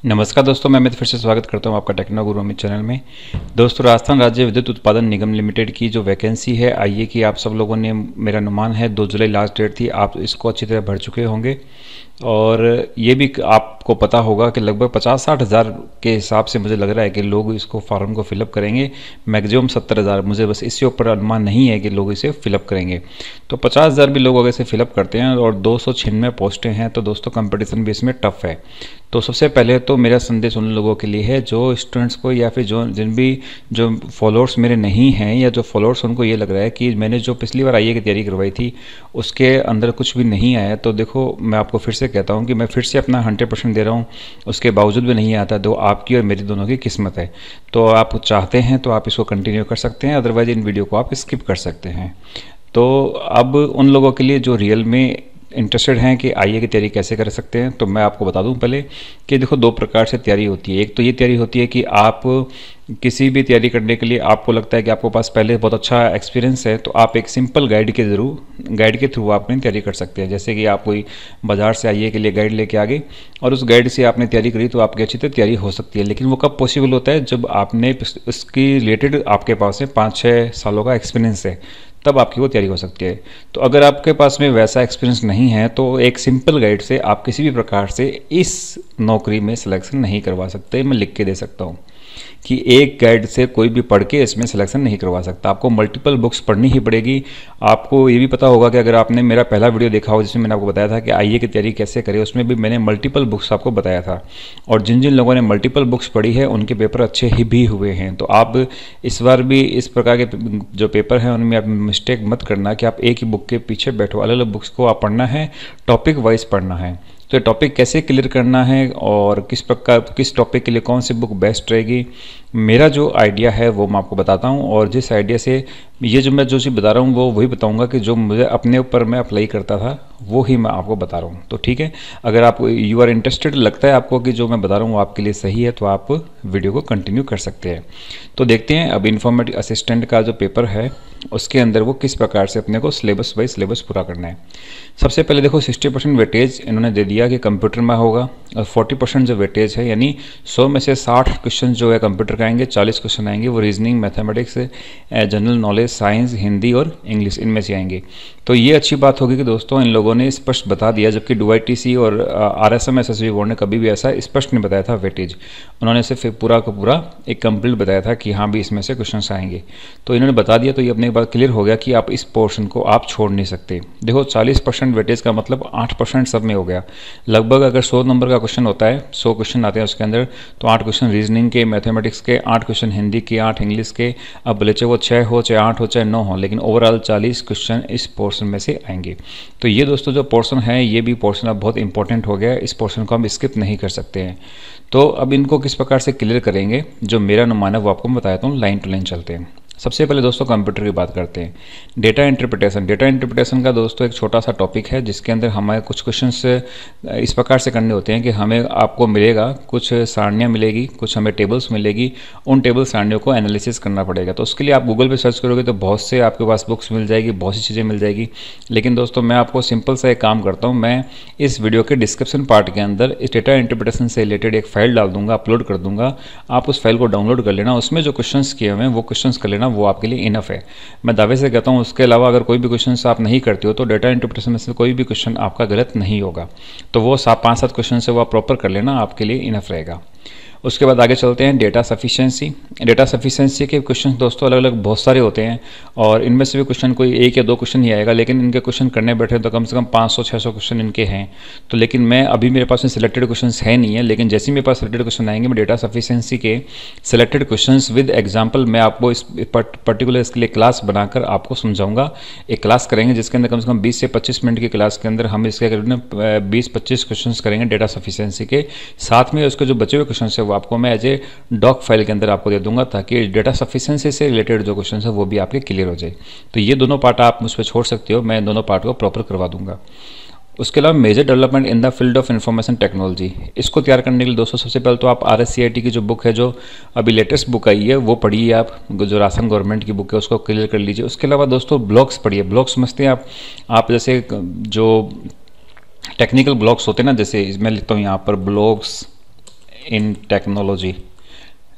नमस्कार दोस्तों, मैं फिर से स्वागत करता हूं आपका टेक्नो गुरु अमित चैनल में। दोस्तों, राजस्थान राज्य विद्युत उत्पादन निगम लिमिटेड की जो वैकेंसी है आईए की, आप सब लोगों ने, मेरा अनुमान है 2 जुलाई लास्ट डेट थी, आप इसको अच्छी तरह भर चुके होंगे। और ये भी आपको पता होगा कि लगभग 50-60 हज़ार के हिसाब से मुझे लग रहा है कि लोग इसको फॉर्म को फिलअप करेंगे। मैक्सिमम 70 हज़ार, मुझे बस इससे ऊपर अनुमान नहीं है कि लोग इसे फिलअप करेंगे। तो 50 हज़ार भी लोग अगर इसे फिलअप करते हैं और 296 पोस्टें हैं, तो दोस्तों कंपटीशन भी इसमें टफ है। तो सबसे पहले तो मेरा संदेश उन लोगों के लिए है जो स्टूडेंट्स को, या फिर जो फॉलोअर्स मेरे नहीं हैं, या जो फॉलोअर्स उनको ये लग रहा है कि मैंने जो पिछली बार आईए की तैयारी करवाई थी उसके अंदर कुछ भी नहीं आया। तो देखो, मैं आपको फिर से कहता हूँ कि मैं फिर से अपना 100% दे रहा हूँ, उसके बावजूद भी नहीं आता, तो आपकी और मेरी दोनों की किस्मत है। तो आप चाहते हैं तो आप इसको कंटिन्यू कर सकते हैं, अदरवाइज इन वीडियो को आप स्किप कर सकते हैं। तो अब उन लोगों के लिए जो रियल में इंटरेस्टेड हैं कि आईए की तैयारी कैसे कर सकते हैं, तो मैं आपको बता दूं पहले कि देखो, 2 प्रकार से तैयारी होती है। एक तो ये तैयारी होती है कि आप किसी भी तैयारी करने के लिए आपको लगता है कि आपको पास पहले बहुत अच्छा एक्सपीरियंस है, तो आप एक सिंपल गाइड के थ्रू आप अपनी तैयारी कर सकते हैं। जैसे कि आप कोई बाजार से आईए के लिए गाइड लेके आ गए और उस गाइड से आपने तैयारी करी, तो आपकी अच्छी तरह तैयारी हो सकती है। लेकिन वो कब पॉसिबल होता है? जब आपने इसकी रिलेटेड आपके पास में 5-6 सालों का एक्सपीरियंस है, तब आपकी वो तैयारी हो सकती है। तो अगर आपके पास में वैसा एक्सपीरियंस नहीं है, तो एक सिंपल गाइड से आप किसी भी प्रकार से इस नौकरी में सिलेक्शन नहीं करवा सकते। मैं लिख के दे सकता हूँ कि एक गाइड से कोई भी पढ़ के इसमें सिलेक्शन नहीं करवा सकता। आपको मल्टीपल बुक्स पढ़नी ही पड़ेगी। आपको ये भी पता होगा कि अगर आपने मेरा पहला वीडियो देखा हो जिसमें मैंने आपको बताया था कि आईए की तैयारी कैसे करें, उसमें भी मैंने मल्टीपल बुक्स आपको बताया था। और जिन जिन लोगों ने मल्टीपल बुक्स पढ़ी है उनके पेपर अच्छे ही भी हुए हैं। तो आप इस बार भी इस प्रकार के जो पेपर हैं उनमें आप मिस्टेक मत करना कि आप एक ही बुक के पीछे बैठो। अलग अलग बुक्स को आप पढ़ना है, टॉपिक वाइज पढ़ना है। तो टॉपिक कैसे क्लियर करना है और किस टॉपिक के लिए कौन सी बुक बेस्ट रहेगी, मेरा जो आइडिया है वो मैं आपको बताता हूँ। और जिस आइडिया से ये जो मैं जो चीज़ बता रहा हूँ वो वही बताऊँगा कि जो मुझे अपने ऊपर मैं अप्लाई करता था वो ही मैं आपको बता रहा हूँ। तो ठीक है, अगर आप यू आर इंटरेस्टेड, लगता है आपको कि जो मैं बता रहा हूँ वो आपके लिए सही है, तो आप वीडियो को कंटिन्यू कर सकते हैं। तो देखते हैं अब इन्फॉर्मेटिव असिस्टेंट का जो पेपर है उसके अंदर वो किस प्रकार से अपने को सिलेबस बाई सिलेबस पूरा करना है। सबसे पहले देखो, 60% वेटेज इन्होंने दे दिया कि कंप्यूटर में होगा, और 40% जो वेटेज है, यानी 100 में से 60 क्वेश्चन जो है कंप्यूटर का आएंगे, 40 क्वेश्चन आएंगे वो reasoning, mathematics, general knowledge, science, Hindi और इंग्लिश, इनमें से आएंगे। तो ये अच्छी बात होगी कि दोस्तों इन लोगों ने स्पष्ट बता दिया, जबकि डीवाईटीसी और आरएसएम एसएसबी बोर्ड ने कभी भी ऐसा स्पष्ट नहीं बताया था वेटेज। उन्होंने सिर्फ पूरा का पूरा एक कंप्लीट बताया था कि हाँ भी इसमें से क्वेश्चन आएंगे। तो इन्होंने बता दिया, तो ये अपने एक बार क्लियर हो गया कि आप इस पोर्शन को आप छोड़ नहीं सकते। देखो, 40% वेटेज का मतलब 8% सब में हो गया। लगभग अगर 100 नंबर का क्वेश्चन होता है, 100 क्वेश्चन आते हैं उसके अंदर, तो 8 क्वेश्चन रीजनिंग के, मैथमेटिक्स के, 8 क्वेश्चन हिंदी के, 8 इंग्लिश के। अब भले चाहे वो 6 हो, चाहे 8 हो, चाहे 9 हो, लेकिन ओवरऑल 40 क्वेश्चन इस पोर्शन में से आएंगे। तो ये दोस्तों जो पोर्शन है, ये भी पोर्शन अब बहुत इंपॉर्टेंट हो गया है। इस पोर्शन को हम स्किप नहीं कर सकते हैं। तो अब इनको किस प्रकार से क्लियर करेंगे, जो मेरा अनुमान है वो आपको मैं बताता हूँ। लाइन टू लाइन चलते हैं। सबसे पहले दोस्तों कंप्यूटर की बात करते हैं। Data interpretation. डेटा इंटरप्रिटेशन का दोस्तों एक छोटा सा टॉपिक है जिसके अंदर हमें कुछ क्वेश्चंस इस प्रकार से करने होते हैं कि हमें, आपको मिलेगा कुछ सारणियाँ मिलेगी, कुछ हमें टेबल्स मिलेगी, उन टेबल सारणियों को एनालिसिस करना पड़ेगा। तो उसके लिए आप गूगल पे सर्च करोगे तो बहुत से आपके पास बुक्स मिल जाएगी, बहुत सी चीज़ें मिल जाएगी। लेकिन दोस्तों मैं आपको सिंपल सा एक काम करता हूँ, मैं इस वीडियो के डिस्क्रिप्शन पार्ट के अंदर इस डेटा इंटरप्रिटेशन से रिलेटेड एक फाइल डाल दूंगा, अपलोड कर दूंगा। आप उस फाइल को डाउनलोड कर लेना, उसमें जो क्वेश्चंस किए हुए हैं वो क्वेश्चंस कर लेना, वो आपके लिए इनफ है। मैं दावे से कहता हूं, उसके अलावा अगर कोई भी क्वेश्चन आप नहीं करते हो तो डेटा इंटरप्रिटेशन में से कोई भी क्वेश्चन आपका गलत नहीं होगा। तो वो 5-7 क्वेश्चन से वो आप प्रॉपर कर लेना, आपके लिए इनफ रहेगा। उसके बाद आगे चलते हैं डेटा सफिशिएंसी। डेटा सफिशिएंसी के क्वेश्चन दोस्तों अलग अलग बहुत सारे होते हैं, और इनमें से भी क्वेश्चन कोई 1 या 2 क्वेश्चन ही आएगा, लेकिन इनके क्वेश्चन करने बैठे तो कम से कम 500-600 क्वेश्चन इनके हैं। तो लेकिन मैं अभी मेरे पास में सिलेक्टेड क्वेश्चन है नहीं है, लेकिन जैसे ही मेरे पास सिलेक्टेड क्वेश्चन आएंगे मैं डेटा सफिशिएंसी के सिलेक्टेड क्वेश्चन विद एग्जाम्पल मैं आपको इस पर्टिकुलर इसके लिए क्लास बनाकर आपको समझाऊंगा। एक क्लास करेंगे जिसके अंदर कम से कम 20 से 25 मिनट की क्लास के अंदर हम इसके 20-25 क्वेश्चन करेंगे डेटा सफिशिएंसी के। साथ में उसके जो बचे हुए क्वेश्चन है वो आपको मैं एज ए डॉक फाइल के अंदर आपको दे दूंगा, ताकि डेटा सफिशिएंसी से रिलेटेड जो क्वेश्चन है वो भी आपके क्लियर हो जाए। तो ये दोनों पार्ट आप मुझ पर छोड़ सकते हो, मैं दोनों पार्ट को प्रॉपर करवा दूंगा। उसके अलावा major development in the field of information technology, इसको तैयार करने के लिए दोस्तों सबसे पहले तो आप RSCIT की जो बुक है, जो अभी लेटेस्ट बुक आई है, वो पढ़िए। आप जो राजस्थान गवर्नमेंट की बुक है उसको क्लियर कर लीजिए। उसके अलावा दोस्तों ब्लॉग्स पढ़िए। ब्लॉग्स समझते हैं आप जैसे जो टेक्निकल ब्लॉग्स होते हैं ना, जैसे मैं लिखता हूँ यहाँ पर ब्लॉग्स इन टेक्नोलॉजी,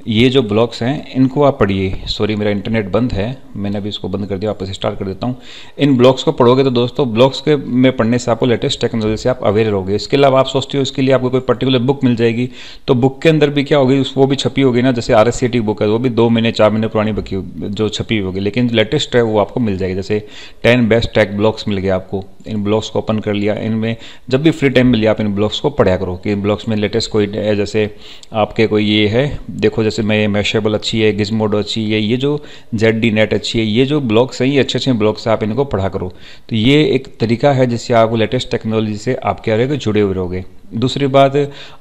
ये जो ब्लॉग्स हैं इनको आप पढ़िए। सॉरी मेरा इंटरनेट बंद है, मैंने अभी इसको बंद कर दिया, वापस स्टार्ट कर देता हूँ। इन ब्लॉग्स को पढ़ोगे तो दोस्तों ब्लॉग्स के में पढ़ने से आपको लेटेस्ट टेक्नोलॉजी से आप अवेयर रहोगे। इसके अलावा आप सोचते हो इसके लिए आपको कोई पर्टिकुलर बुक मिल जाएगी, तो बुक के अंदर भी क्या होगी, वो भी छपी होगी ना, जैसे RSCT बुक है वो भी 2 महीने 4 महीने पुरानी बुक जो छपी होगी, लेकिन लेटेस्ट है वो आपको मिल जाएगी। जैसे 10 बेस्ट टेक ब्लॉग्स मिल गया आपको, इन ब्लॉग्स को ओपन कर लिया, इनमें जब भी फ्री टाइम मिल लिया आप इन ब्लॉग्स को पढ़ा करो कि इन ब्लॉग्स में लेटेस्ट कोई है, जैसे आपके कोई ये है, देखो जैसे मैं मैशेबल अच्छी है, गिज़मोडो अच्छी है, ये जो ZDNet अच्छी है, ये जो ब्लॉग्स हैं ये अच्छे अच्छे ब्लॉग्स हैं, आप इनको पढ़ा करो। तो ये एक तरीका है जिससे आप लेटेस्ट टेक्नोलॉजी से आप क्या रहोगे, जुड़े हुए रहोगे। दूसरी बात,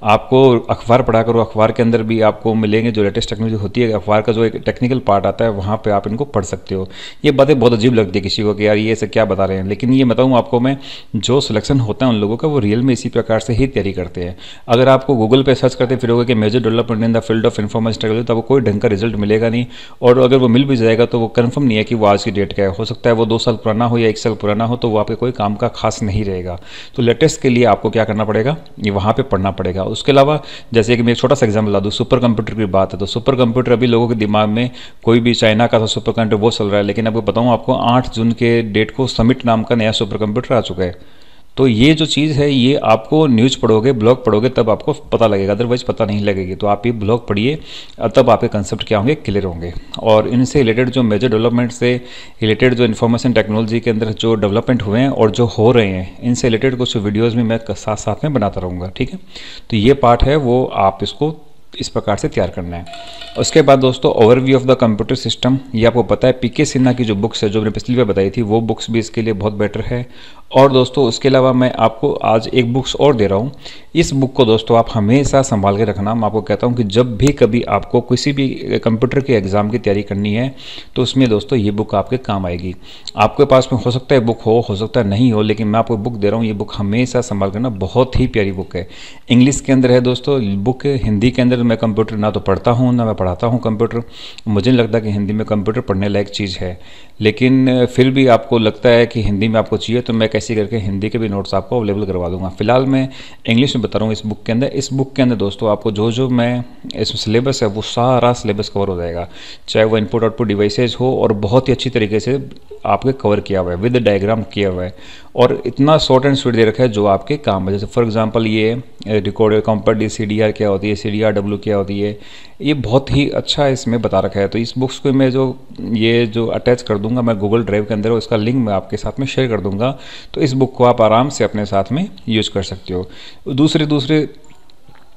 आपको अखबार पढ़ा करो, अखबार के अंदर भी आपको मिलेंगे जो लेटेस्ट टेक्नोलॉजी होती है, अखबार का जो एक टेक्निकल पार्ट आता है वहाँ पे आप इनको पढ़ सकते हो। ये बातें बहुत अजीब लगती है किसी को कि यार ये ऐसे क्या बता रहे हैं, लेकिन ये बताऊँ आपको मैं, जो सिलेक्शन होता है उन लोगों का वो रियल में इसी प्रकार से ही तैयारी करते हैं। अगर आपको गूगल पे सर्च करते फिरोगे कि major development in the field of information technology, तो आपको कोई ढंग का रिजल्ट मिलेगा नहीं, और अगर वो मिल भी जाएगा तो वो कन्फर्म नहीं है कि वो आज की डेट का है, हो सकता है वो 2 साल पुराना हो या 1 साल पुराना हो, तो वो आपके कोई काम का खास नहीं रहेगा। तो लेटेस्ट के लिए आपको क्या करना पड़ेगा, ये वहाँ पर पढ़ना पड़ेगा। उसके अलावा जैसे कि मैं एक छोटा सा एग्जांपल ला दूं, सुपर कंप्यूटर की बात है, तो सुपर कंप्यूटर अभी लोगों के दिमाग में कोई भी चाइना का था सुपर कंप्यूटर वो चल रहा है, लेकिन आपको बताऊं आपको 8 जून के डेट को समिट नाम का नया सुपर कंप्यूटर आ चुका है। तो ये जो चीज़ है ये आपको न्यूज़ पढ़ोगे, ब्लॉग पढ़ोगे तब आपको पता लगेगा, अदरवाइज पता नहीं लगेगी। तो आप ये ब्लॉग पढ़िए, तब आपके कंसेप्ट क्या होंगे, क्लियर होंगे। और इनसे रिलेटेड जो मेजर डेवलपमेंट से रिलेटेड जो इन्फॉर्मेशन टेक्नोलॉजी के अंदर जो डेवलपमेंट हुए हैं और जो हो रहे हैं, इनसे रिलेटेड कुछ वीडियोज़ भी मैं साथ साथ में बनाता रहूँगा, ठीक है। तो ये पार्ट है वो आप इसको इस प्रकार से तैयार करना है। उसके बाद दोस्तों overview of the computer system, ये आपको पता है PK सिन्हा की जो बुक्स है जो मैंने पिछली बार बताई थी, वो बुक्स भी इसके लिए बहुत बेटर है। और दोस्तों उसके अलावा मैं आपको आज एक बुक्स और दे रहा हूँ, इस बुक को दोस्तों आप हमेशा संभाल के रखना। मैं आपको कहता हूँ कि जब भी कभी आपको किसी भी कंप्यूटर के एग्ज़ाम की तैयारी करनी है तो उसमें दोस्तों ये बुक आपके काम आएगी। आपके पास में हो सकता है बुक हो सकता है नहीं हो, लेकिन मैं आपको बुक दे रहा हूँ, ये बुक हमेशा संभाल करना, बहुत ही प्यारी बुक है। इंग्लिश के अंदर है दोस्तों बुक, हिंदी के अंदर मैं कंप्यूटर ना तो पढ़ता हूँ ना मैं पढ़ाता हूँ कंप्यूटर, मुझे नहीं लगता कि हिंदी में कंप्यूटर पढ़ने लायक चीज़ है, लेकिन फिर भी आपको लगता है कि हिंदी में आपको चाहिए तो मैं कैसे करके हिंदी के भी नोट्स आपको अवेलेबल करवा दूंगा। फिलहाल मैं इंग्लिश में बता रहा हूँ इस बुक के अंदर। इस बुक के अंदर दोस्तों आपको जो मैं इसमें सिलेबस है वो सारा सिलेबस कवर हो जाएगा, चाहे वो इनपुट आउटपुट डिवाइसेज हो, और बहुत ही अच्छी तरीके से आपके कवर किया हुआ है, विद डायग्राम किया हुआ है, और इतना शॉर्ट एंड स्वीट दे रखा है जो आपके काम है। जैसे फॉर एग्जांपल ये रिकॉर्ड कंपेयर CDR क्या होती है, CDRW क्या होती है, ये बहुत ही अच्छा इसमें बता रखा है। तो इस बुक्स को मैं जो अटैच कर दूंगा मैं गूगल ड्राइव के अंदर, उसका लिंक मैं आपके साथ में शेयर कर दूंगा, तो इस बुक को आप आराम से अपने साथ में यूज कर सकते हो। दूसरे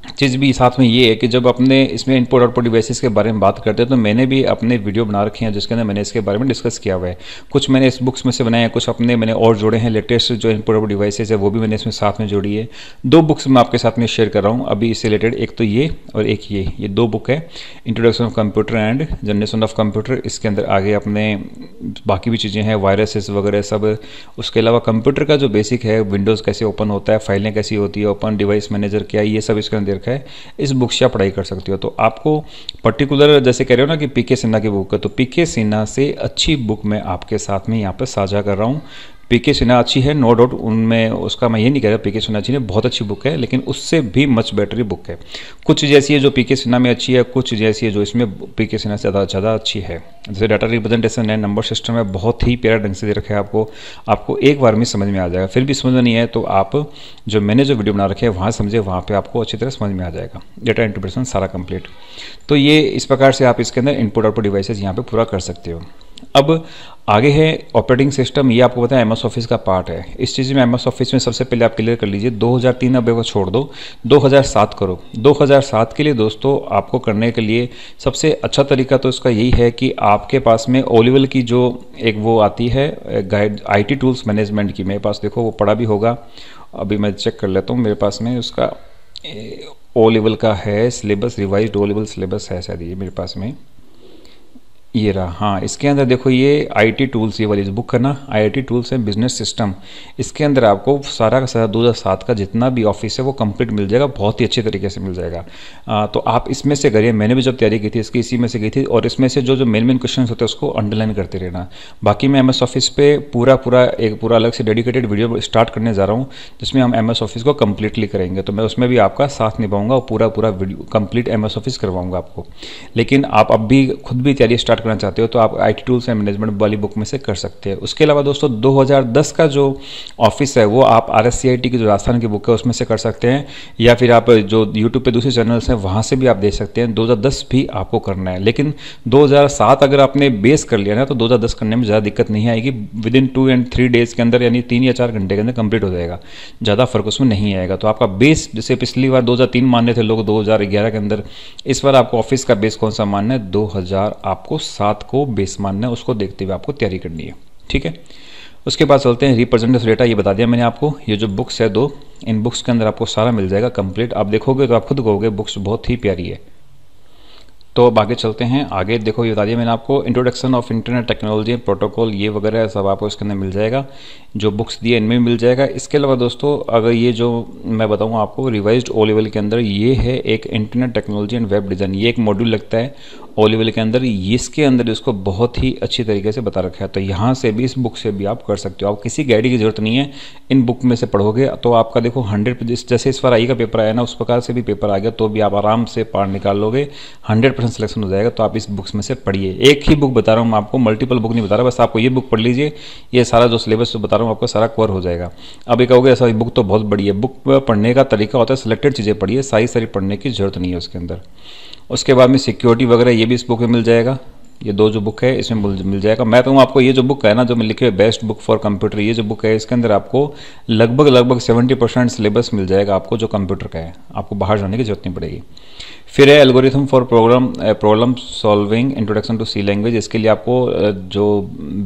चीज़ भी साथ में ये है कि जब अपने इसमें इनपुट आउटपुट डिवाइसेस के बारे में बात करते हैं तो मैंने भी अपने वीडियो बना रखे हैं जिसके अंदर मैंने इसके बारे में डिस्कस किया हुआ है। कुछ मैंने इस बुक्स में से बनाए हैं, कुछ अपने मैंने और जोड़े हैं, लेटेस्ट जो इनपुट आउटपुट डिवाइसेस है वो भी मैंने इसमें साथ में जोड़ी है। 2 बुक्स मैं आपके साथ में शेयर कर रहा हूँ अभी इससे रिलेटेड, एक तो ये और एक ये 2 बुक है, introduction of computer and generation of computer. इसके अंदर आगे अपने बाकी भी चीज़ें हैं, वायरसेस वगैरह सब। उसके अलावा कंप्यूटर का जो बेसिक है, विंडोज़ कैसे ओपन होता है, फाइलें कैसी होती है, ओपन डिवाइस मैनेजर क्या है, ये सब इसके अंदर रखा है। इस बुक से आप पढ़ाई कर सकते हो। तो आपको पर्टिकुलर जैसे कह रहे हो ना कि PK सिन्हा की बुक है, तो PK सिन्हा से अच्छी बुक मैं आपके साथ में यहाँ पर साझा कर रहा हूँ। PK सिन्हा अच्छी है, नो डाउट, उनमें उसका मैं ये नहीं कह रहा PK सिन्हा अच्छी है, बहुत अच्छी बुक है, लेकिन उससे भी मच बेटर बुक है। कुछ जैसी है जो PK सिन्हा में अच्छी है, कुछ जैसी है जो इसमें PK सिन्हा से ज़्यादा अच्छी है। जैसे डाटा रिप्रेजेंटेशन है, नंबर सिस्टम है, बहुत ही प्यारा ढंग से दे रखा है आपको एक बार में समझ में आ जाएगा। फिर भी समझ में नहीं है तो आप मैंने जो वीडियो बना रखे है वहाँ समझे, वहाँ पर आपको अच्छी तरह समझ में आ जाएगा। डेटा इंटरप्रिटेशन सारा कंप्लीट। तो ये इस प्रकार से आप इसके अंदर इनपुट आउटपुट डिवाइसेस यहाँ पर पूरा कर सकते हो। अब आगे है ऑपरेटिंग सिस्टम, ये आपको पता है MS ऑफिस का पार्ट है। इस चीज़ में MS ऑफिस में सबसे पहले आप क्लियर कर लीजिए 2003 अब वो छोड़ दो, 2007 करो। 2007 के लिए दोस्तों आपको करने के लिए सबसे अच्छा तरीका तो इसका यही है कि आपके पास में ओ लेवल की जो एक वो आती है गाइड IT टूल्स मैनेजमेंट की, मेरे पास देखो वो पड़ा भी होगा, अभी मैं चेक कर लेता हूँ, मेरे पास में उसका ओ लेवल का है syllabus, revised O level syllabus है शायद ये मेरे पास में। ये रहा। हाँ, इसके अंदर देखो ये आईटी टूल्स, ये वाली बुक है ना, IT tools and business system. इसके अंदर आपको सारा का सारा 2007 का जितना भी ऑफिस है वो कंप्लीट मिल जाएगा, बहुत ही अच्छे तरीके से मिल जाएगा। तो आप इसमें से करिए। मैंने भी जब तैयारी की थी इसकी, इसी में से की थी, और इसमें से जो जो मेन क्वेश्चन होते हैं उसको अंडरलाइन करते रहना। बाकी मैं MS ऑफिस पे पूरा अलग से डेडिकेटेड वीडियो स्टार्ट करने जा रहा हूँ, जिसमें हम MS ऑफिस को कम्प्लीटली करेंगे। तो मैं उसमें भी आपका साथ निभाऊंगा और पूरा वीडियो कंप्लीट MS ऑफिस करवाऊंगा आपको। लेकिन आप अब भी खुद भी तैयारी स्टार्ट करना चाहते हो तो आप आईटी टूल्स एंड मैनेजमेंट वाली बुक में से कर सकते हैं। उसके अलावा दोस्तों 2010 का जो ऑफिस है वो आप RSCIT की जो राजस्थान की बुक है उसमें से कर सकते हैं, या फिर आप जो यूट्यूब पे दूसरे चैनल्स हैं वहाँ से भी आप देख सकते हैं। 2010 भी आपको करना है, लेकिन 2007 अगर आपने बेस कर लिया ना तो 2010 करने में ज़्यादा दिक्कत नहीं आएगी। विदिन 2 और 3 डेज़ के अंदर, यानी 3 या 4 घंटे के अंदर कंप्लीट हो जाएगा, ज़्यादा फर्क उसमें नहीं आएगा। तो आपका बेस, जैसे पिछली बार 2003 मानने थे लोग 2011 के अंदर, इस बार आपको ऑफिस का बेस कौन सा मानना है, 2007 को बेस मानना है। उसको देखते हुए आपको तैयारी करनी है, ठीक है। उसके बाद चलते हैं रिप्रेजेंटेटिव डेटा। ये बता दिया मैंने आपको, ये जो बुक्स है 2, इन बुक्स के अंदर आपको सारा मिल जाएगा कंप्लीट। आप देखोगे तो आप खुद कहोगे बुक्स बहुत ही प्यारी है। तो अब आगे चलते हैं। आगे देखो, ये बता दिया मैंने आपको, introduction of internet technology protocol, ये वगैरह सब आपको इसके अंदर मिल जाएगा। जो बुक्स दिए इनमें मिल जाएगा। इसके अलावा दोस्तों अगर ये जो मैं बताऊँ आपको रिवाइज्ड O लेवल के अंदर, ये है एक internet technology and web design, ये एक मॉड्यूल लगता है O लेवल के अंदर। इसके अंदर इसको बहुत ही अच्छी तरीके से बता रखा है। तो यहाँ से भी, इस बुक से भी आप कर सकते हो। आप किसी गाइड की जरूरत नहीं है, इन बुक में से पढ़ोगे तो आपका देखो 100%, जैसे इस बार आई का पेपर आया ना उस प्रकार से भी पेपर आ गया तो भी आप आराम से पार निकाल लोगे, 100% सिलेक्शन हो जाएगा। तो आप इस बुक्स में से पढ़िए। एक ही बुक बता रहा हूँ मैं आपको, मल्टीपल बुक नहीं बता रहा, बस आपको ये बुक पढ़ लीजिए, ये सारा जो सिलेबस बता रहा हूँ आपको सारा कवर हो जाएगा। अब ये कहोगे ऐसा बुक तो बहुत बड़ी है, बुक पढ़ने का तरीका होता है सिलेक्टेड चीज़ें पढ़िए, सारी पढ़ने की जरूरत नहीं है उसके अंदर। उसके बाद में सिक्योरिटी वगैरह ये भी इस बुक में मिल जाएगा। ये 2 जो बुक है इसमें मिल जाएगा। मैं तो आपको ये जो बुक है ना, जो मैं लिखे हुए बेस्ट बुक फॉर कंप्यूटर, ये जो बुक है इसके अंदर आपको लगभग 70% सिलेबस मिल जाएगा आपको, जो कंप्यूटर का है। आपको बाहर जाने की जरूरत नहीं पड़ेगी। फिर है algorithm for problem solving introduction to C language. इसके लिए आपको जो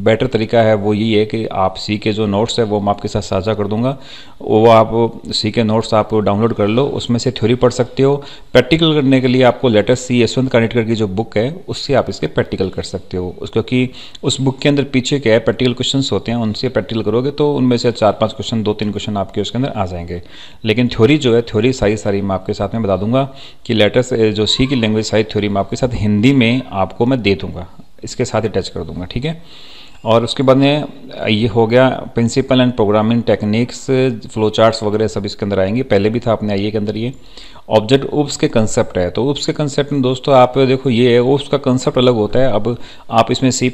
बेटर तरीका है वो यही है कि आप सी के जो नोट्स है वो मैं आपके साथ साझा कर दूंगा, वो आप सी के नोट्स आप डाउनलोड कर लो, उसमें से थ्योरी पढ़ सकते हो। प्रैक्टिकल करने के लिए आपको लेटेस्ट सी यशवंत कानेटकर की जो बुक है उससे आप इसके प्रैक्टिकल कर सकते हो, क्योंकि उस बुक के अंदर पीछे क्या है प्रैक्टिकल क्वेश्चंस होते हैं, उनसे प्रैक्टिकल करोगे तो उनमें से 4-5 क्वेश्चन, 2-3 क्वेश्चन आपके उसके अंदर आ जाएंगे। लेकिन थ्योरी जो है, थ्योरी सारी मैं आपके साथ में बता दूंगा कि लेटेस्ट जो सी की लैंग्वेज सारी थ्योरी मैं आपके साथ हिंदी में आपको मैं दे दूंगा, इसके साथ ही टच कर दूंगा, ठीक है। और उसके बाद में ये हो गया principle and programming techniques, flow charts वगैरह सब इसके अंदर आएंगे। पहले भी था अपने आईए के अंदर। ये ऑब्जेक्ट उप्स के कंसेप्ट है, तो उप्स के कंसेप्ट में दोस्तों आप देखो ये है, उप्स का कंसेप्ट अलग होता है। अब आप इसमें C++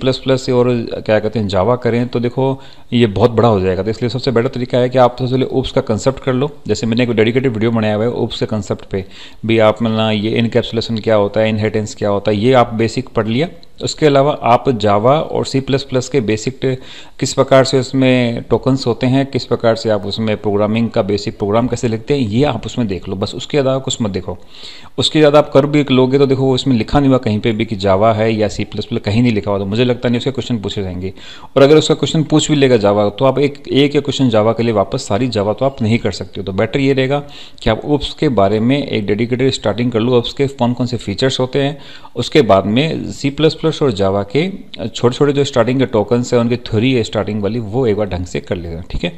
और क्या कहते हैं जावा करें तो देखो ये बहुत बड़ा हो जाएगा। तो इसलिए सबसे बेटर तरीका है कि आप सबसे पहले उप्स का कंसेप्ट कर लो। जैसे मैंने एक डेडिकेटेड वीडियो बनाया हुआ है उप्स के कंसेप्ट पे भी, आप मतलब ये इनकैप्सुलेशन क्या होता है, इनहेरिटेंस क्या होता है, ये आप बेसिक पढ़ लिया। उसके अलावा आप जावा और C++ के बेसिक किस प्रकार से उसमें टोकन्स होते हैं, किस प्रकार से आप उसमें प्रोग्रामिंग का बेसिक प्रोग्राम कैसे लिखते हैं, ये आप उसमें देख लो बस। उसके ज़्यादा कुछ मत देखो। उसके ज़्यादा आप कर भी लोगे तो देखो उसमें लिखा नहीं हुआ कहीं पे भी कि जावा है या C++, कहीं नहीं लिखा हुआ, तो मुझे लगता नहीं उसके क्वेश्चन पूछे जाएंगे। और अगर उसका क्वेश्चन पूछ भी लेगा जावा तो आप एक या क्वेश्चन जावा के लिए वापस सारी जावा तो आप नहीं कर सकते हो। तो बेटर ये रहेगा कि आप उप्स के बारे में एक डेडिकेटेड स्टार्टिंग कर लो, उप्स के कौन कौन से फीचर्स होते हैं। उसके बाद में C++ और जावा के छोटे छोटे जो स्टार्टिंग के टोकन्स है, उनकी थ्योरी है स्टार्टिंग वाली, वो एक बार ढंग से कर लेना, ठीक है।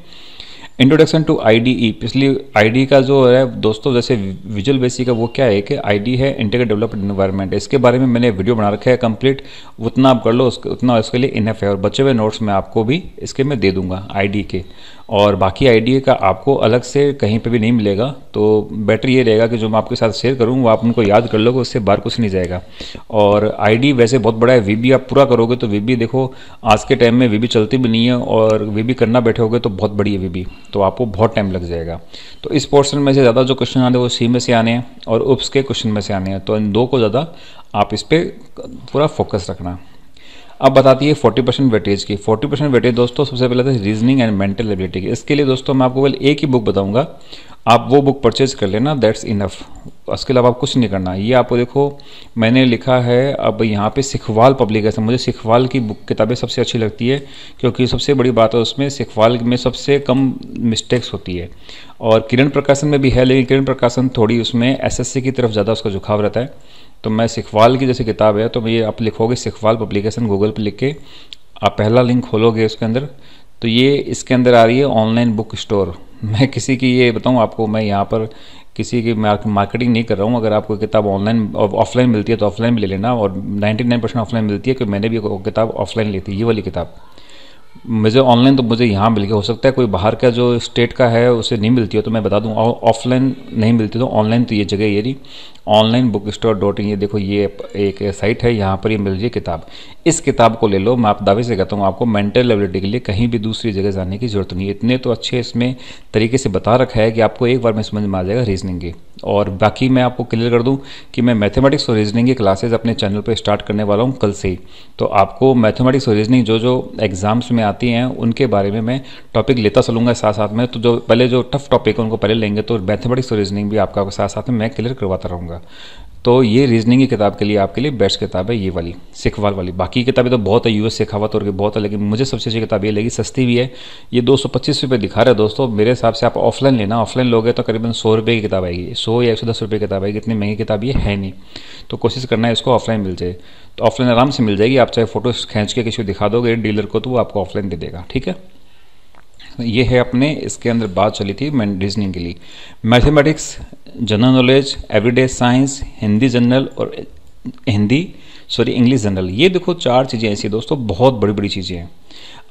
इंट्रोडक्शन टू IDE, पिछली IDE का जो है दोस्तों, जैसे विजुअल बेसिक का वो क्या है कि IDE है इंटीग्रेटेड डेवलपमेंट एनवायरनमेंट, इसके बारे में मैंने वीडियो बना रखा है कंप्लीट, उतना आप कर लो, उतना उसके लिए इनफ है। और बचे हुए नोट्स मैं आपको भी इसके मैं दे दूंगा IDE के, और बाकी IDE का आपको अलग से कहीं पे भी नहीं मिलेगा। तो बेटर ये रहेगा कि जो मैं आपके साथ शेयर करूँ वो आप उनको याद कर लोगे, उससे बाहर कुछ नहीं जाएगा। और IDE वैसे बहुत बड़ा है, VB आप पूरा करोगे तो VB देखो आज के टाइम में VB चलती भी नहीं है, और VB करना बैठोगे तो बहुत बड़ी है VB, तो आपको बहुत टाइम लग जाएगा। तो इस पोर्शन में से ज़्यादा जो क्वेश्चन आने वो सी में से आने हैं और उप्स के क्वेश्चन में से आने हैं, तो इन 2 को ज़्यादा आप इस पर पूरा फोकस रखना। अब बताती है 40% वेटेज की। 40% वेटेज दोस्तों सबसे पहले तो रीजनिंग एंड मेंटल एबिलिटी की। इसके लिए दोस्तों मैं आपको केवल एक ही बुक बताऊंगा, आप वो बुक परचेज कर लेना, दैट्स इनफ। उसके अलावा आप कुछ नहीं करना। ये आपको देखो मैंने लिखा है अब यहाँ पे सिखवाल पब्लिकेशन, मुझे सिखवाल की बुक किताबें सबसे अच्छी लगती है, क्योंकि सबसे बड़ी बात है उसमें सिखवाल में सबसे कम मिस्टेक्स होती है। और किरण प्रकाशन में भी है, लेकिन किरण प्रकाशन थोड़ी उसमें SSC की तरफ ज़्यादा उसका झुकाव रहता है। तो मैं सिखवाल की जैसे किताब है, तो ये आप लिखोगे सिखवाल पब्लिकेशन गूगल पे लिख के, आप पहला लिंक खोलोगे उसके अंदर, तो ये इसके अंदर आ रही है ऑनलाइन बुक स्टोर। मैं किसी की ये बताऊँ आपको, मैं यहाँ पर किसी की मार्केटिंग नहीं कर रहा हूँ। अगर आपको किताब ऑनलाइन और ऑफलाइन मिलती है तो ऑफलाइन भी ले लेना, और 99% ऑफलाइन मिलती है, क्योंकि मैंने भी किताब ऑफलाइन ली थी, ये वाली किताब। मुझे ऑनलाइन तो मुझे यहाँ मिल गया, हो सकता है कोई बाहर का जो स्टेट का है उसे नहीं मिलती हो, तो मैं बता दूँ ऑफलाइन नहीं मिलती, तो ऑनलाइन तो ये जगह ये रही ऑनलाइन बुक स्टोर .in। ये देखो ये एक साइट है, यहाँ पर ये मिल रही है किताब। इस किताब को ले लो, मैं आप दावे से कहता हूँ आपको मेंटल एबिलिटी के लिए कहीं भी दूसरी जगह जाने की जरूरत नहीं है। इतने तो अच्छे इसमें तरीके से बता रखा है कि आपको एक बार में समझ में आ जाएगा रीजनिंग की। और बाकी मैं आपको क्लियर कर दूं कि मैं मैथमेटिक्स और रीजनिंग की क्लासेज अपने चैनल पर स्टार्ट करने वाला हूं कल से ही। तो आपको मैथमेटिक्स और रीजनिंग जो जो एग्जाम्स में आती हैं उनके बारे में मैं टॉपिक लेता चलूँगा साथ साथ में। तो जो पहले जो टफ टॉपिक है उनको पहले लेंगे, तो मैथमेटिक्स और रीजनिंग भी आपका साथ साथ में मैं क्लियर करवाता रहूँगा। तो ये रीजनिंग की किताब के लिए आपके लिए बेस्ट किताब है ये वाली सिखवाल वाली। बाकी किताबें तो बहुत है, यूएस शेखावत और की बहुत है, लेकिन मुझे सबसे अच्छी किताब ये लगी, सस्ती भी है। ये 225 रुपये दिखा रहा है दोस्तों। मेरे हिसाब से आप ऑफलाइन लेना, ऑफलाइन लोगे तो करीबन 100 रुपये की किताब आएगी, 100 या 110 रुपये की किताब आएगी। इतनी महंगी किताब ये है नहीं, तो कोशिश करना है इसको ऑफलाइन मिल जाए। तो ऑफलाइन आराम से मिल जाएगी, आप चाहे फोटो खींच के किसी को दिखा दोगे डीलर को, तो वो आपको ऑफलाइन दे देगा, ठीक है। ये है अपने इसके अंदर बात चली थी रीजनिंग के लिए। Mathematics, general knowledge, everyday science, Hindi general और इंग्लिश जनरल, ये देखो 4 चीज़ें ऐसी दोस्तों, बहुत बड़ी बड़ी चीज़ें हैं।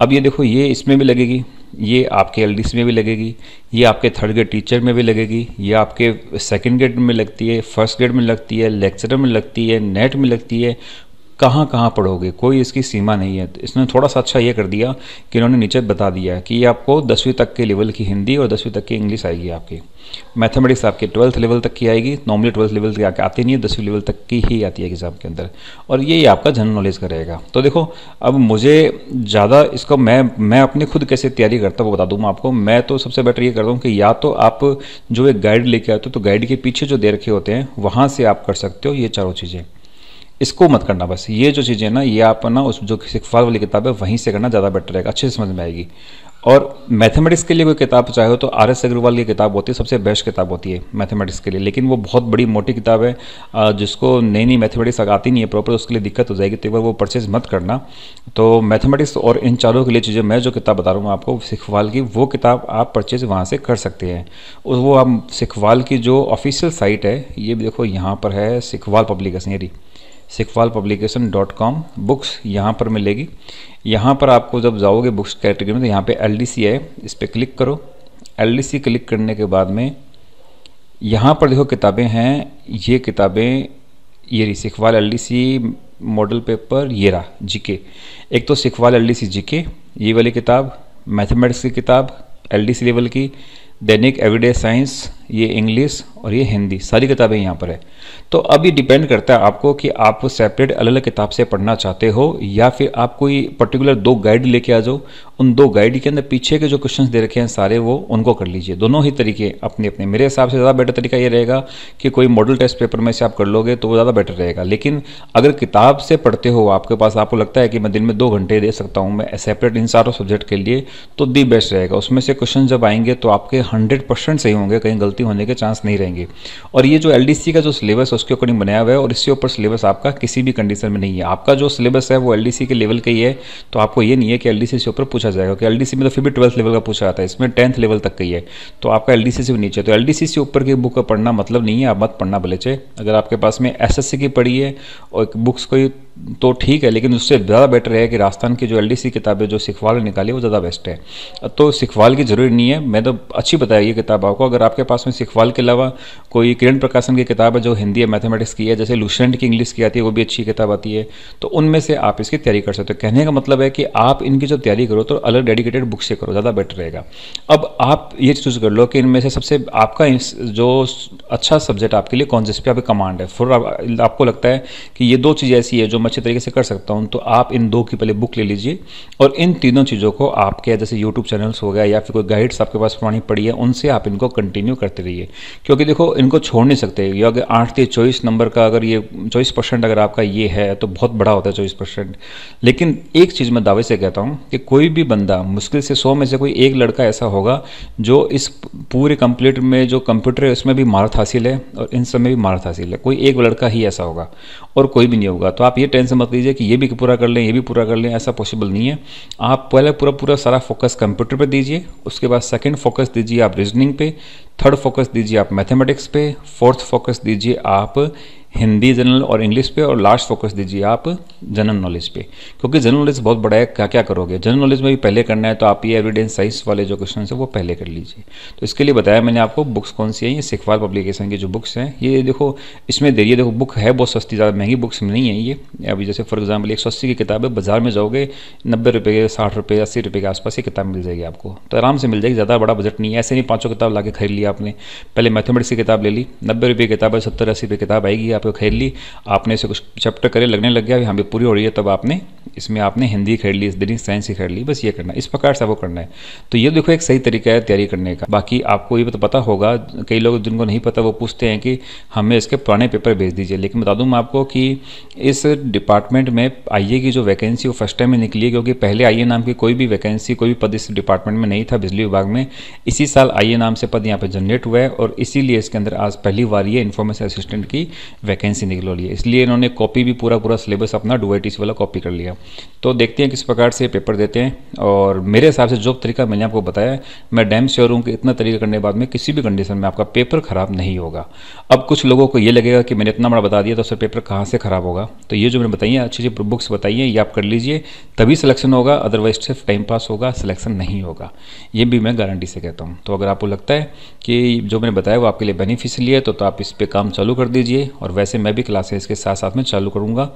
अब ये देखो ये इसमें भी लगेगी, ये आपके एलडीसी में भी लगेगी, ये आपके थर्ड ग्रेड टीचर में भी लगेगी, ये आपके सेकंड ग्रेड में लगती है, फर्स्ट ग्रेड में लगती है, लेक्चरर में लगती है, नेट में लगती है। कहाँ कहाँ पढ़ोगे, कोई इसकी सीमा नहीं है। इसने थोड़ा सा अच्छा ये कर दिया कि इन्होंने नीचे बता दिया है कि ये आपको 10वीं तक के लेवल की हिंदी और 10वीं तक की इंग्लिश आएगी आपकी। मैथमेटिक्स आपके 12th लेवल तक की आएगी, नॉर्मली 12th लेवल की आती नहीं है, 10वीं लेवल तक की ही आती है एग्जाम के अंदर। और ये आपका जनरल नॉलेज का रहेगा। तो देखो अब मुझे ज़्यादा इसको मैं अपने खुद कैसे तैयारी करता हूँ वो बता दूँ आपको। मैं तो सबसे बेटर ये करता हूँ कि या तो आप जो एक गाइड लेके आते हो, तो गाइड के पीछे जो दे रखे होते हैं वहाँ से आप कर सकते हो ये चारों चीज़ें। इसको मत करना, बस ये जो चीज़ें ना ये आप ना उस जो सिखवाल वाली किताब है वहीं से करना ज़्यादा बेटर रहेगा, अच्छे से समझ में आएगी। और मैथमेटिक्स के लिए कोई किताब चाहे हो तो RS अग्रवाल की किताब होती है, सबसे बेस्ट किताब होती है मैथमेटिक्स के लिए, लेकिन वो बहुत बड़ी मोटी किताब है। जिसको नई नई मैथमेटिक्स आती नहीं है प्रॉपर, उसके लिए दिक्कत हो जाएगी, तो एक बार वो परचेज मत करना। तो मैथमेटिक्स और इन चारों के लिए चीज़ें मैं जो किताब बता रहा हूँ आपको सिखवाल की, वो किताब आप परचेज वहाँ से कर सकते हैं। वो आप सिखवाल की जो ऑफिशियल साइट है, ये देखो यहाँ पर है सिखवाल पब्लिकेशन, ये sikhwalpublication.com बुक्स यहाँ पर मिलेगी। यहाँ पर आपको जब जाओगे बुक्स कैटेगरी में तो यहाँ पे LDC है, इस पर क्लिक करो। LDC क्लिक करने के बाद में यहाँ पर देखो किताबें हैं, ये किताबें ये रही सिखवाल LDC मॉडल पेपर, ये रहा GK। एक तो सिखवाल LDC GK ये वाली किताब, मैथमेटिक्स की किताब LDC लेवल की, दैनिक एवरीडे साइंस ये इंग्लिश और ये हिंदी, सारी किताबें यहाँ पर है। तो अब ये डिपेंड करता है आपको कि आप सेपरेट अलग अलग किताब से पढ़ना चाहते हो या फिर आप कोई पर्टिकुलर 2 गाइड लेके आ जाओ। उन 2 गाइड के अंदर पीछे के जो क्वेश्चंस दे रखे हैं सारे वो उनको कर लीजिए। दोनों ही तरीके अपने अपने, मेरे हिसाब से ज़्यादा बेटर तरीका ये रहेगा कि कोई मॉडल टेस्ट पेपर में से आप कर लोगे तो वो ज़्यादा बेटर रहेगा। लेकिन अगर किताब से पढ़ते हो आपके पास, आपको लगता है कि मैं दिन में 2 घंटे दे सकता हूँ मैं सेपरेट इन सारों सब्जेक्ट के लिए, तो दी बेस्ट रहेगा। उसमें से क्वेश्चन जब आएंगे तो आपके 100% सही होंगे, कहीं गलती होने के चांस नहीं रहेंगे। और ये जो LDC का जो सिलेबस है उसके अकॉर्डिंग बनाया हुआ है, और इससे ऊपर सिलेबस आपका किसी भी कंडीशन में नहीं है। आपका जो सिलेबस है वो LDC के लेवल का ही है, तो आपको ये नहीं है कि LDC से ऊपर पूछा जाएगा, कि LDC में तो फिर भी 12th लेवल का पूछा जाता है, इसमें 10th लेवल तक का ही है, तो आपका LDC से भी नीचे। तो LDC से ऊपर की बुक का पढ़ना मतलब नहीं है, आप मत पढ़ना भले चाहे। अगर आपके पास में SSC की पढ़ी है और बुक्स कोई तो ठीक है, लेकिन उससे ज़्यादा बेटर है कि राजस्थान की जो LDC किताबें जो सिखवाल ने निकाली वो ज़्यादा बेस्ट है। तो सिखवाल की जरूरी नहीं है, मैं तो अच्छी बताया ये किताब आपको। अगर आपके पास में सिखवाल के अलावा कोई किरण प्रकाशन की किताब है जो हिंदी या मैथमेटिक्स की है, जैसे लुसेंट की इंग्लिश की आती है, वो भी अच्छी किताब आती है, तो उनमें से आप इसकी तैयारी कर सकते हो। कहने का मतलब है कि आप इनकी जो तैयारी करो तो अलग डेडिकेटेड बुक से करो, ज़्यादा बेटर रहेगा। अब आप ये चूज़ कर लो कि इनमें से सबसे आपका जो अच्छा सब्जेक्ट आपके लिए कौन, जिस पे आपकी कमांड है। फिर आपको लगता है कि ये 2 चीज़ ऐसी है जो मैं अच्छे तरीके से कर सकता हूँ, तो आप इन 2 की पहले बुक ले लीजिए और इन तीनों चीज़ों को आपके जैसे यूट्यूब चैनल्स हो गया या फिर कोई गाइड्स आपके पास पुरानी पड़ी है, उनसे आप इनको कंटिन्यू करते रहिए। क्योंकि देखो इनको छोड़ नहीं सकते। ये अगर 8 से 24 नंबर का अगर ये 24% अगर आपका ये है तो बहुत बड़ा होता है 24%। लेकिन एक चीज़ मैं दावे से कहता हूँ कि कोई भी बंदा मुश्किल से 100 में से कोई एक लड़का ऐसा होगा जो इस पूरे कंप्लीट में जो कंप्यूटर है उसमें भी महारत हासिल है और इन सब में भी महारत हासिल है। कोई एक लड़का ही ऐसा होगा और कोई भी नहीं होगा। तो आप ये टेंशन मत लीजिए कि ये भी पूरा कर लें, ये भी पूरा कर लें, ऐसा पॉसिबल नहीं है। आप पहले पूरा सारा फोकस कंप्यूटर पे दीजिए, उसके बाद सेकंड फोकस दीजिए आप रीजनिंग पे, थर्ड फोकस दीजिए आप मैथमेटिक्स पे, फोर्थ फोकस दीजिए आप हिंदी जनरल और इंग्लिश पे, और लास्ट फोकस दीजिए आप जनरल नॉलेज पे। क्योंकि जनरल नॉलेज बहुत बड़ा है, क्या क्या करोगे जनरल नॉलेज में भी पहले करना है, तो आप ये एविडेंस साइंस वाले जो क्वेश्चन है वो पहले कर लीजिए। तो इसके लिए बताया मैंने आपको बुक्स कौन सी है। ये सिखवाल पब्लिकेशन की जो बुक्स हैं, ये देखो इसमें देखिए, देखो बुक है बहुत सस्ती, ज़्यादा महंगी बुक्स नहीं है ये। अभी जैसे फॉर एग्जाम्पल 180 की किताब है, बाजार में जाओगे 90 रुपये, 60 रुपये, 80 रुपये के आसपास ये किताब मिल जाएगी आपको, तो आराम से मिल जाएगी। ज़्यादा बड़ा बजट नहीं है, ऐसे नहीं 500 किताब ला के खरीद लिया आपने। पहले मैथमेटिक्स की किताब ले ली, 90 रुपये की किताब है, 70-80 रुपये किताब आएगी, आपको खरीद ली, आपने इसे कुछ चैप्टर करे लगने लग गया, हाँ भी पूरी हो रही है, तब आपने इसमें आपने हिंदी खरीद ली, इंजीनियरिंग साइंस ही खरीद ली, बस ये करना है, इस प्रकार से वो करना है। तो ये देखो एक सही तरीका है तैयारी करने का। बाकी आपको ये तो पता होगा, कई लोग जिनको नहीं पता वो पूछते हैं कि हमें इसके पुराने पेपर भेज दीजिए। लेकिन बता दूं मैं आपको कि इस डिपार्टमेंट में आईए की जो वैकेंसी वो फर्स्ट टाइम में निकली है, क्योंकि पहले आईए नाम की कोई भी वैकेंसी, कोई भी पद इस डिपार्टमेंट में नहीं था बिजली विभाग में। इसी साल आईए नाम से पद यहाँ पे जनरेट हुआ है और इसीलिए इसके अंदर आज पहली बार ये इन्फॉर्मेशन असिस्टेंट की वैकेंसी निकल रही है। इसलिए इन्होंने कॉपी भी पूरा सिलेबस अपना डीओआईटीसी वाला कॉपी कर लिया। तो देखते हैं किस प्रकार से पेपर देते हैं। और मेरे हिसाब से जो तरीका मैंने आपको बताया, मैं डैम श्योर हूँ कि इतना तरीका करने के बाद में किसी भी कंडीशन में आपका पेपर खराब नहीं होगा। अब कुछ लोगों को ये लगेगा कि मैंने इतना बड़ा बता दिया तो उससे पेपर कहाँ से खराब होगा। तो ये जो मैंने बताइए अच्छी अच्छी बुक्स बताइए, ये आप कर लीजिए, तभी सिलेक्शन होगा, अदरवाइज सिर्फ टाइम पास होगा, सिलेक्शन नहीं होगा। ये भी मैं गारंटी से कहता हूँ। तो अगर आपको लगता है कि जो मैंने बताया वो आपके लिए बेनिफिशियल है तो आप इस पर काम चालू कर दीजिए। और वैसे मैं भी क्लासेस के साथ साथ में चालू करूँगा,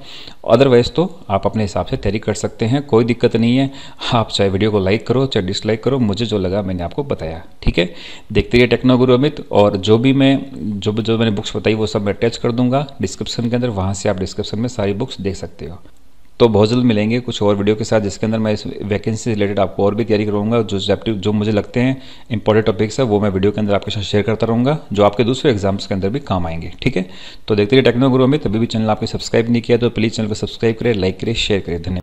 अदरवाइज तो आप अपने हिसाब से तैयारी कर सकते हैं, कोई दिक्कत नहीं है। आप चाहे वीडियो को लाइक करो चाहे डिसलाइक करो, मुझे जो लगा मैंने आपको बताया, ठीक है। देखते रहिए टेक्नो गुरु अमित, और जो मैंने बुक्स बताई वो सब मैं अटैच कर दूंगा डिस्क्रिप्शन के अंदर, वहाँ से आप डिस्क्रिप्शन में सारी बुक्स देख सकते हो। तो बहुत जल्द मिलेंगे कुछ और वीडियो के साथ, जिसके अंदर मैं इस वैकेंसी से रिलेटेड आपको और भी तैयारी करूँगा। जो मुझे लगते हैं इंपॉर्टेंट टॉपिक्स है वो मैं वीडियो के अंदर आपके साथ शेयर करता रहूँगा, जो आपके दूसरे एग्जाम्स के अंदर भी काम आएंगे, ठीक है। तो देखते रहिए टेक्नो गुरु अमित। अभी भी चैनल आपने सब्सक्राइब नहीं किया तो प्लीज़ चैनल को सब्सक्राइब करें, लाइक करें, शेयर करें। धन्यवाद।